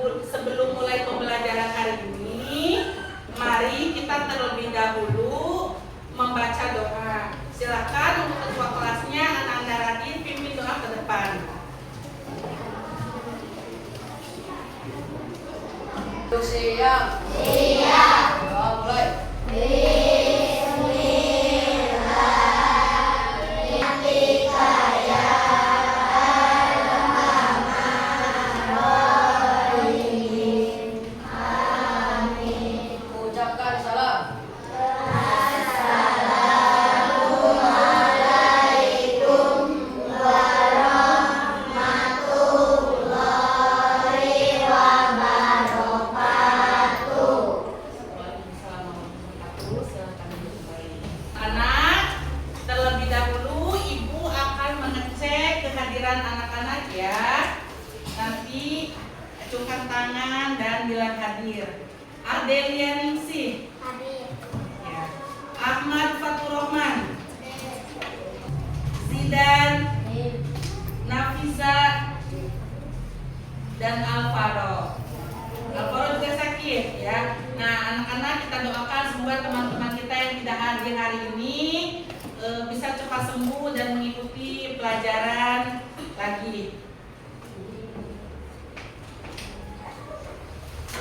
sebelum mulai pembelajaran hari ini, mari kita terlebih dahulu membaca doa. Silakan untuk ketua kelasnya Ananda Radin pimpin doa ke depan. Siap. Siap. Doa mulai. Ucapkan salam. Anak, terlebih dahulu Ibu akan mengecek kehadiran anak-anak ya. Nanti acungkan tangan dan bilang hadir. Adelia Ningsih. Hadir. Ya. Ahmad Faturrahman. Zidan, Nafisa, dan Alvaro. Alvaro juga sakit ya. Nah, anak-anak kita doakan semoga teman-teman kita yang tidak hadir hari ini bisa cepat sembuh dan mengikuti pelajaran lagi.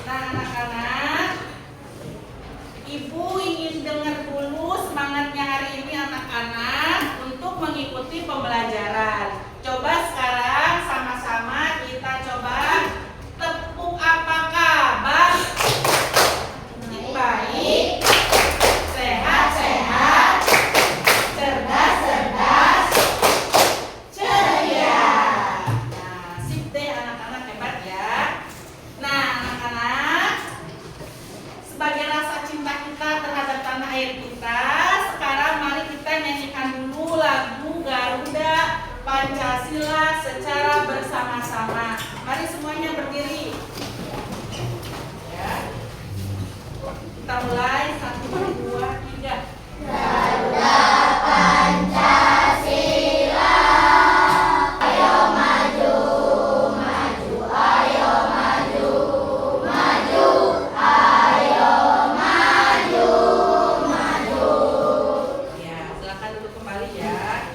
Nah, anak-anak, Ibu ingin dengar dulu semangatnya hari ini anak-anak untuk mengikuti pembelajaran. Coba sekarang sama-sama kita coba tepuk apa kabar? Baik, sehat-sehat, cerdas-cerdas, ceria. Nah, sip deh anak-anak, hebat ya. Nah, anak-anak, sebagai rasa cinta kita terhadap tanah air kita, sekarang mari kita nyanyikan dulu lagu Garuda Pancasila secara bersama-sama. Mari semuanya berdiri. Ya. Kita mulai 1, 2, 3. Garuda Pancasila, ayo maju, maju, ayo maju, maju, ayo maju, maju. Ya, silakan duduk kembali ya.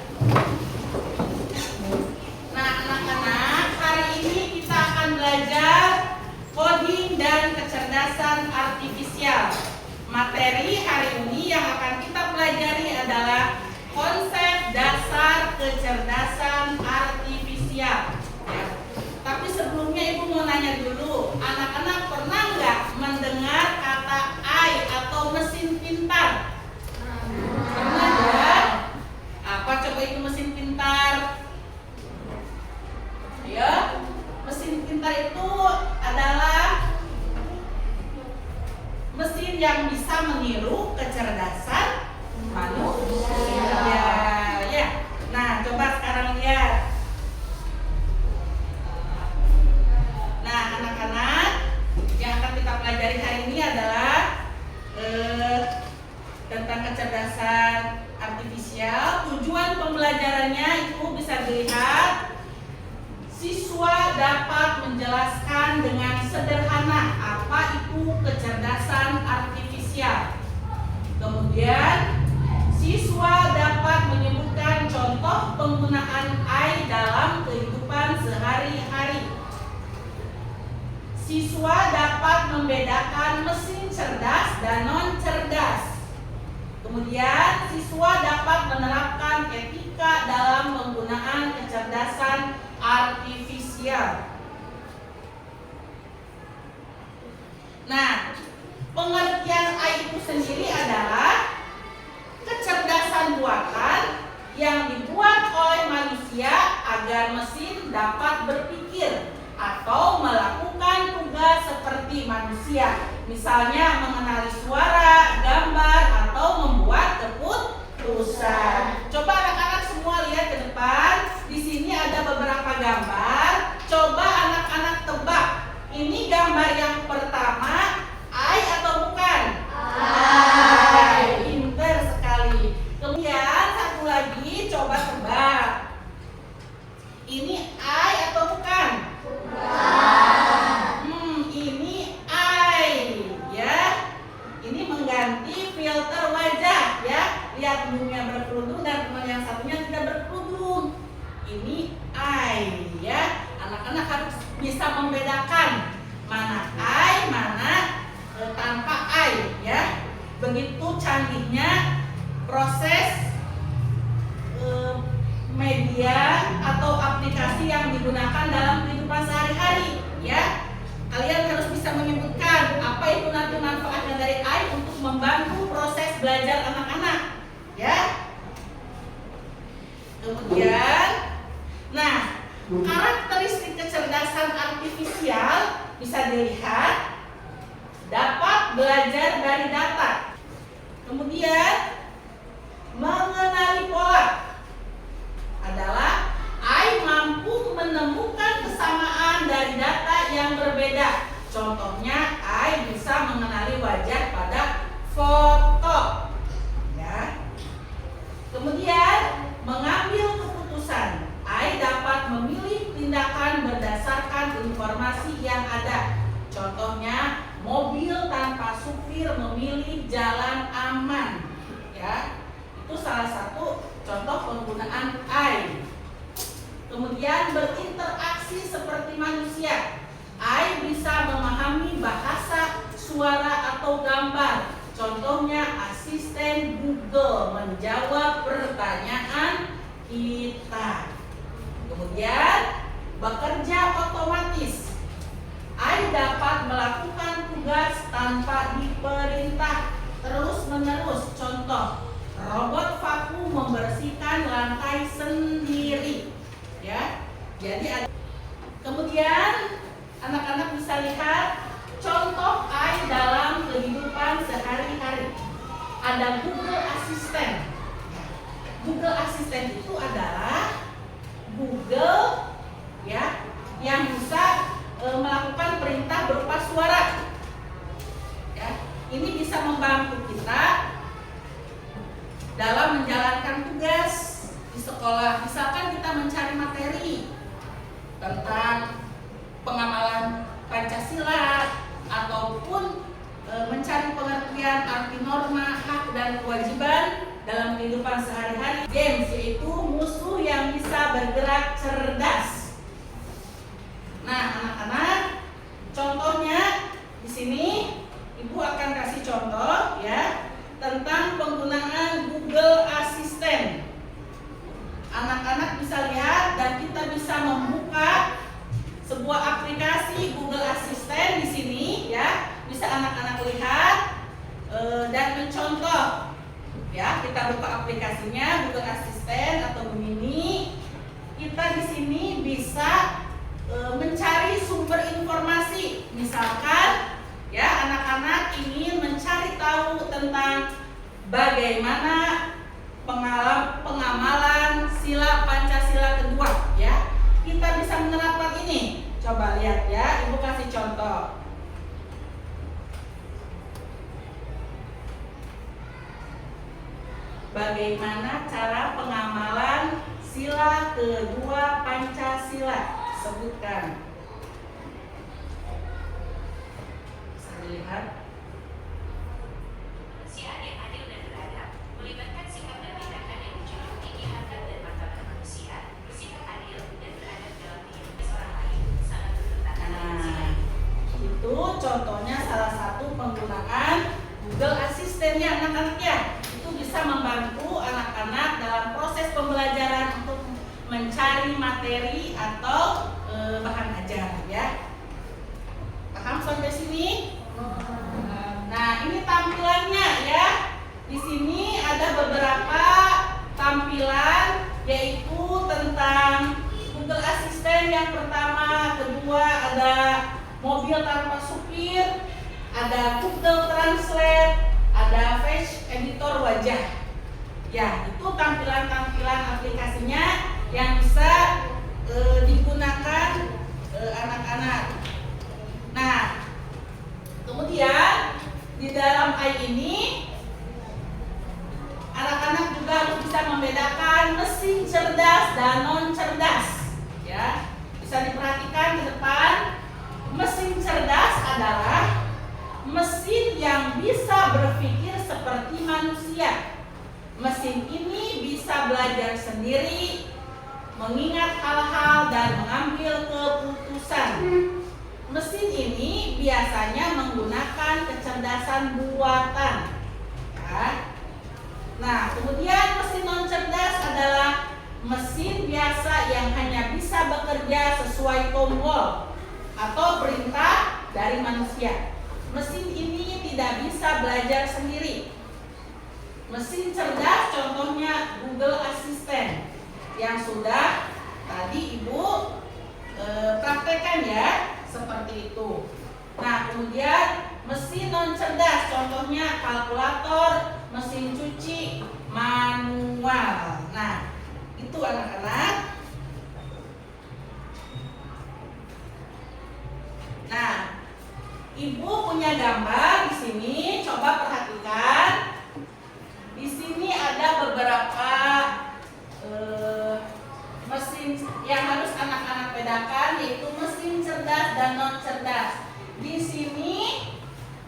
Nah, anak-anak, hari ini kita akan belajar coding dan kecerdasan artifisial. Materi hari ini yang akan kita pelajari adalah konsep dasar kecerdasan artifisial. Ya. Tapi sebelumnya Ibu mau nanya dulu, anak-anak pernah nggak mendengar kata AI atau mesin pintar? Pernah ya? Apa coba itu mesin pintar? Ya, mesin pintar itu adalah mesin yang bisa meniru kecerdasan manusia. Ya. Nah, coba sekarang lihat. Nah, anak-anak, yang akan kita pelajari hari ini adalah tentang kecerdasan artifisial. Tujuan pembelajarannya itu bisa dilihat. Siswa dapat menjelaskan dengan sederhana apa itu kecerdasan artifisial. Kemudian, siswa dapat menyebutkan contoh penggunaan AI dalam kehidupan sehari-hari. Siswa dapat membedakan mesin cerdas dan non-cerdas. Kemudian, siswa dapat menerapkan etika dalam penggunaan kecerdasan artifisial. Nah, pengertian AI itu sendiri adalah kecerdasan buatan yang dibuat oleh manusia agar mesin dapat berpikir atau melakukan tugas seperti manusia. Misalnya mengenali suara, gambar, atau membuat keputusan. Coba anak-anak semua lihat ke depan. Di sini ada beberapa gambar. Coba anak-anak tebak. Ini gambar yang pertama, AI atau bukan? AI. Pinter sekali. Kemudian satu lagi, coba tebak. Ini AI atau bukan? canggihnya proses media atau aplikasi yang digunakan dalam kehidupan sehari-hari, ya. Kalian harus bisa menyebutkan apa itu nanti manfaatnya dari AI untuk membantu proses belajar anak-anak, ya. Kemudian, nah, karakteristik kecerdasan artifisial bisa dilihat dapat belajar dari data. Kemudian, mengenali pola adalah AI mampu menemukan kesamaan dari data yang berbeda. Contohnya, AI bisa mengenali wajah pada foto, ya. Kemudian, mengambil keputusan. AI dapat memilih tindakan berdasarkan informasi yang ada. Contohnya, mobil tanpa supir memilih jalan aman, ya. Itu salah satu contoh penggunaan AI. Kemudian berinteraksi seperti manusia. AI bisa memahami bahasa, suara atau gambar. Contohnya asisten Google menjawab pertanyaan kita. Kemudian bekerja otomatis. AI dapat melakukan tugas tanpa diperintah terus-menerus. Contoh, robot vakum membersihkan lantai sendiri, ya. Jadi kemudian anak-anak bisa lihat contoh AI dalam kehidupan sehari-hari. Ada Google Assistant. Google Assistant itu adalah Google, ya, yang bisa melakukan perintah berupa suara, ya. Ini bisa membantu kita dalam menjalankan tugas di sekolah. Misalkan kita mencari materi tentang pengamalan Pancasila ataupun mencari pengertian arti norma, hak dan kewajiban dalam kehidupan sehari-hari. Games yaitu musuh yang bisa bergerak cerdas. Nah, anak-anak, contohnya di sini Ibu akan kasih contoh, ya, tentang penggunaan Google Assistant. Anak-anak bisa lihat dan kita bisa membuka sebuah aplikasi Google Assistant di sini, ya. Bisa anak-anak lihat dan mencontoh, ya. Kita buka aplikasinya Google Assistant atau Gemini. Kita di sini bisa mencari sumber informasi. Misalkan, ya, anak-anak ingin mencari tahu tentang bagaimana pengamalan sila Pancasila kedua, ya. Kita bisa menerapkan ini. Coba lihat, ya, Ibu kasih contoh. Bagaimana cara pengamalan sila kedua Pancasila? Sebutkan. Bisa dilihat. Kemanusiaan yang adil dan beradab melibatkan sikap dan tindakan yang menjunjung tinggi harkat dan martabat manusia, bersikap adil dan beradab dalam kehidupan orang lain, sangat bertentangan dengan sila. Itu contohnya salah satu penggunaan Google Assistant, ya, anak-anaknya. Itu bisa membantu anak-anak dalam proses pembelajaran untuk mencari materi atau bahan ajar, ya. Paham sampai sini? Nah, ini tampilannya, ya. Di sini ada beberapa tampilan, yaitu tentang Google Assistant. Yang pertama, kedua ada mobil tanpa supir, ada Google Translate, ada face editor wajah. Ya, itu tampilan-tampilan aplikasinya yang bisa digunakan anak-anak. Nah, kemudian di dalam AI ini anak-anak juga harus bisa membedakan mesin cerdas dan non cerdas, ya. Bisa diperhatikan ke depan. Mesin cerdas adalah mesin yang bisa berpikir seperti manusia. Mesin ini bisa belajar sendiri, mengingat hal-hal dan mengambil keputusan. Mesin ini biasanya menggunakan kecerdasan buatan, ya. Nah, kemudian mesin non cerdas adalah mesin biasa yang hanya bisa bekerja sesuai tombol atau perintah dari manusia. Mesin ini tidak bisa belajar sendiri. Mesin cerdas contohnya Google Assistant yang sudah tadi Ibu praktekkan ya, seperti itu. Nah, kemudian mesin non cerdas contohnya kalkulator, mesin cuci manual. Nah, itu anak-anak. Nah, Ibu punya gambar di sini, coba perhatikan. Di sini ada beberapa mesin yang harus anak-anak bedakan, yaitu mesin cerdas dan non cerdas. Di sini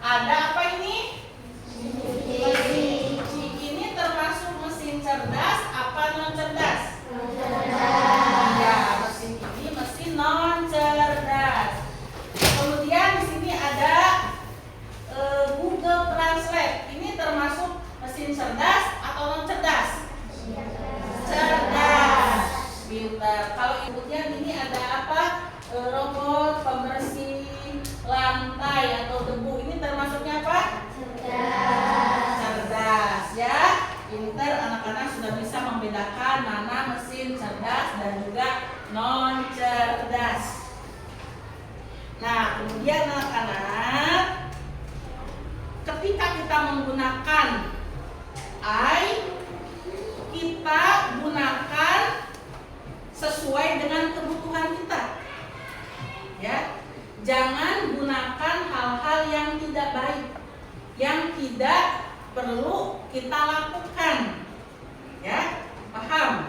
ada apa ini? Mesin cuci. Ini termasuk mesin cerdas apa non cerdas? Ya, mesin ini mesin non cerdas. Kemudian di sini ada Google Translate. Ini termasuk mesin cerdas atau non cerdas? Cerdas. Pintar. Kalau kemudian ini ada apa? Robot pembersih lantai atau debu. Ini termasuknya apa? Cerdas ya. Pintar, anak-anak sudah bisa membedakan mana mesin cerdas dan juga non cerdas. Nah, kemudian anak-anak, ketika kita menggunakan AI, kita gunakan sesuai dengan kebutuhan kita. Ya, jangan gunakan hal-hal yang tidak baik, yang tidak perlu kita lakukan. Ya, paham?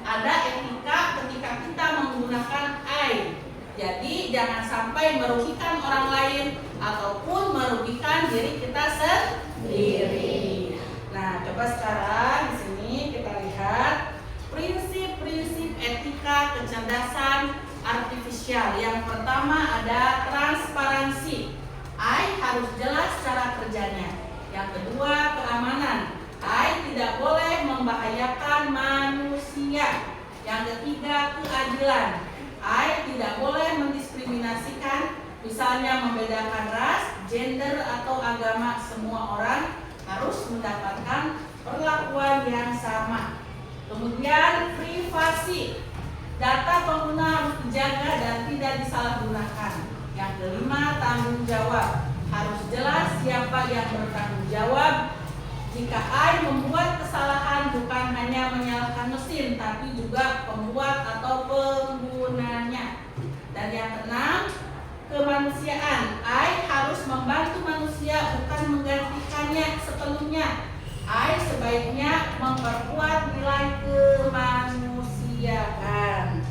Ada etika ketika kita menggunakan AI. Jadi jangan sampai merugikan orang lain ataupun merugikan diri kita sendiri. Nah, coba sekarang di sini kita lihat prinsip-prinsip etika kecerdasan artifisial. Yang pertama ada transparansi. AI harus jelas cara kerjanya. Yang kedua keamanan. AI tidak boleh membahayakan manusia. Yang ketiga keadilan. AI tidak boleh mendiskriminasikan, misalnya membedakan ras, gender atau agama. Semua orang harus mendapatkan perlakuan yang sama. Kemudian privasi. Data pengguna harus dijaga dan tidak disalahgunakan. Yang kelima tanggung jawab. Harus jelas siapa yang bertanggung jawab. Jika AI membuat kesalahan, bukan hanya menyalahkan mesin, tapi juga pembuat atau penggunanya. Dan yang keenam, kemanusiaan. AI harus membantu manusia, bukan menggantikannya sepenuhnya. AI sebaiknya memperkuat nilai kemanusiaan.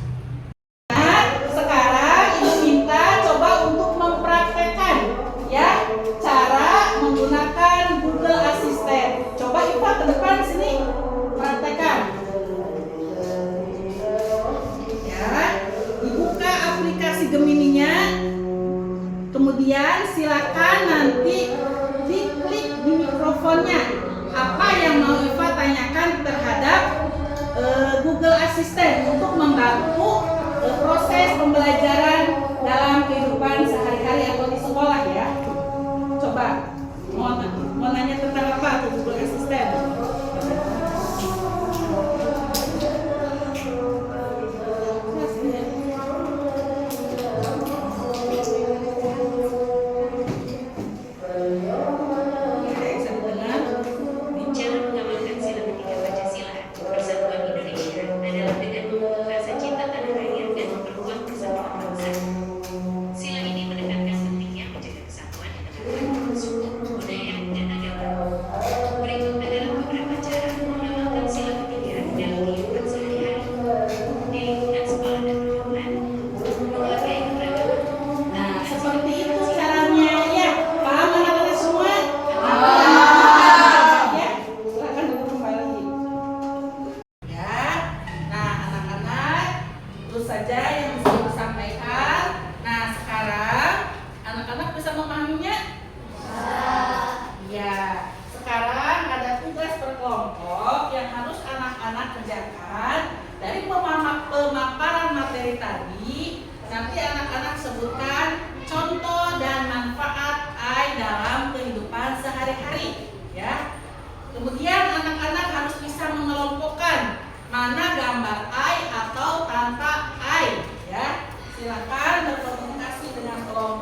Nah, sekarang Ibu minta coba untuk mempraktekkan ya cara menggunakan Google Assistant. Coba Ipa ke depan sini praktekkan. Ya, dibuka aplikasi Gemininya. Kemudian silakan nanti diklik di mikrofonnya. Apa yang mau Iva tanyakan terhadap Google Assistant untuk membantu proses pembelajaran dalam kehidupan sehari-hari atau di sekolah ya. Coba mau nanya tentang apa tuh Google Assistant? Cara mengamalkan sila ketiga Pancasila, Persatuan Indonesia adalah dengan memupuk rasa cinta tanah air dan memperkuat persatuan bangsa. Sila ini menekankan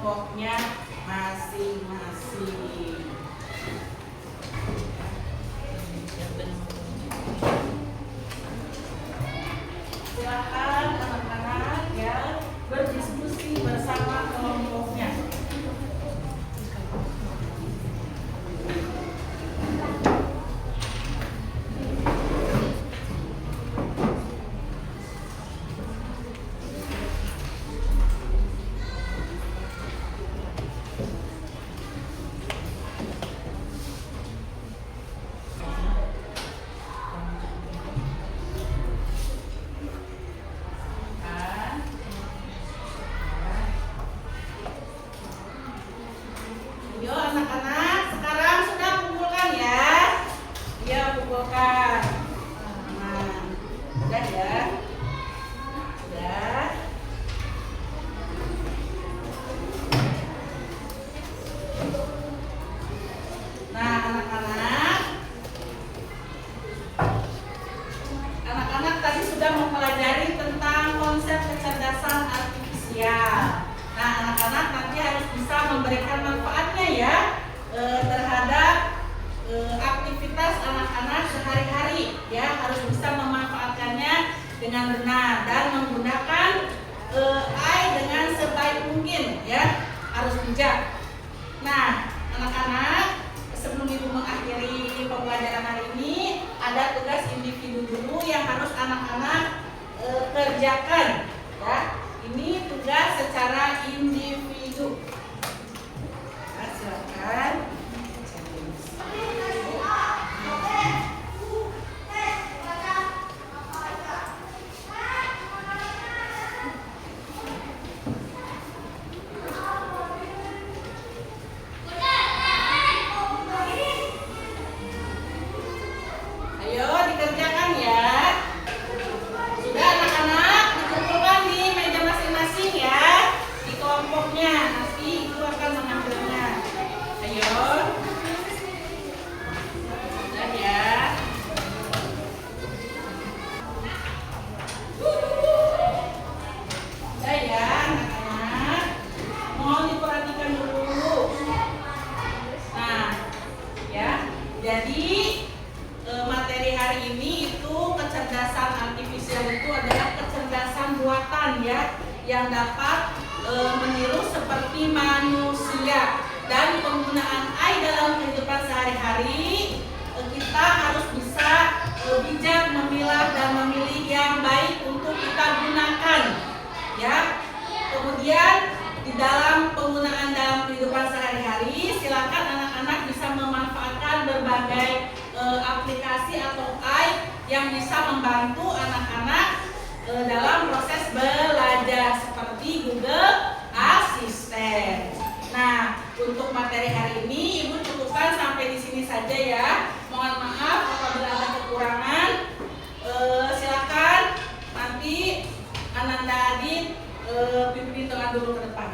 kelompoknya masing-masing. Silakan anak-anak ya berdiskusi bersama kelompoknya. Yo anak-anak, sekarang sudah kumpulkan ya. Ya kumpulkan. Nah, sudah ya. Sudah. Nah anak-anak tadi sudah mempelajari tentang konsep kecerdasan artifisial. Nah, anak-anak nanti harus bisa memberikan manfaatnya ya terhadap aktivitas anak-anak sehari-hari ya, harus bisa memanfaatkannya dengan benar dan menggunakan AI dengan sebaik mungkin ya, harus bijak. Nah, anak-anak, sebelum Ibu mengakhiri pembelajaran hari ini, ada tugas individu dulu yang harus anak-anak kerjakan ya. Ini tugas secara individu. Nah, silakan. Ayo dikerjakan ya. Sudah anak-anak, dikumpulkan di meja masing-masing ya, di kelompoknya. Nanti Ibu akan mengambilnya. Ayo. Sudah ya. Sudah ya anak-anak. Mohon diperhatikan dulu. Nah, ya. Jadi materi hari ini itu kecerdasan artifisial itu adalah kecerdasan buatan ya, yang dapat meniru seperti manusia, dan penggunaan AI dalam kehidupan sehari-hari kita harus bisa bijak memilah dan memilih yang baik untuk kita gunakan ya. Kemudian di dalam penggunaan dalam kehidupan sehari-hari, silakan anak-anak bisa memanfaatkan berbagai aplikasi atau AI yang bisa membantu anak-anak dalam proses belajar seperti Google Assistant. Nah, untuk materi hari ini Ibu cukupkan sampai di sini saja ya. Mohon maaf apabila ada kekurangan. Silakan nanti Ananda Adit pimpin tengah dulu ke depan.